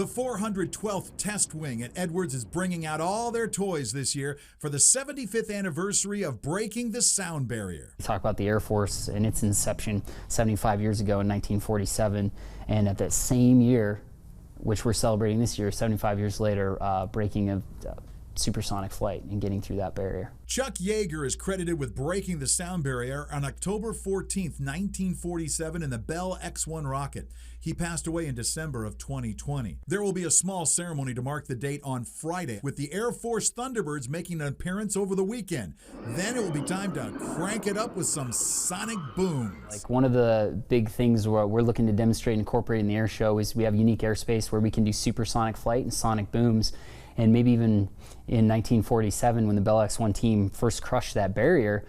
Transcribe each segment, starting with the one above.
The 412th Test Wing at Edwards is bringing out all their toys this year for the 75th anniversary of breaking the sound barrier. We talk about the Air Force and its inception 75 years ago in 1947, and at that same year, which we're celebrating this year, 75 years later, breaking a supersonic flight and getting through that barrier. Chuck Yeager is credited with breaking the sound barrier on October 14th, 1947 in the Bell X-1 rocket. He passed away in December of 2020. There will be a small ceremony to mark the date on Friday, with the Air Force Thunderbirds making an appearance over the weekend. Then it will be time to crank it up with some sonic booms. Like one of the big things we're looking to demonstrate and incorporate in the air show is we have unique airspace where we can do supersonic flight and sonic booms. And maybe even in 1947, when the Bell X-1 team first crushed that barrier,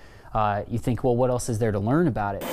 you think, well, what else is there to learn about it?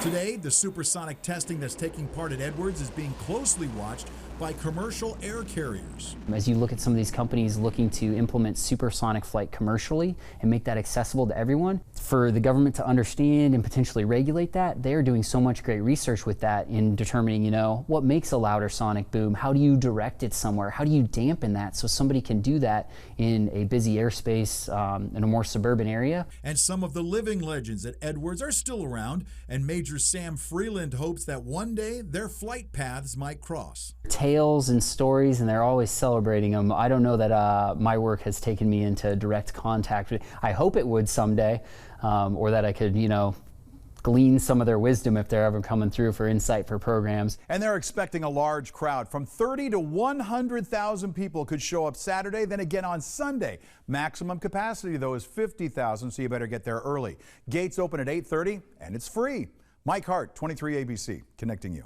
Today, the supersonic testing that's taking part at Edwards is being closely watched by commercial air carriers. As you look at some of these companies looking to implement supersonic flight commercially and make that accessible to everyone, for the government to understand and potentially regulate that, they're doing so much great research with that in determining, what makes a louder sonic boom? How do you direct it somewhere? How do you dampen that so somebody can do that in a busy airspace in a more suburban area? And some of the living legends at Edwards are still around, and Major Sam Freeland hopes that one day their flight paths might cross. Tales and stories, and they're always celebrating them. I don't know that my work has taken me into direct contact with. I hope it would someday, or that I could, glean some of their wisdom if they're ever coming through for insight for programs. And they're expecting a large crowd. From 30 to 100,000 people could show up Saturday, then again on Sunday. Maximum capacity, though, is 50,000, so you better get there early. Gates open at 8:30, and it's free. Mike Hart, 23 ABC, connecting you.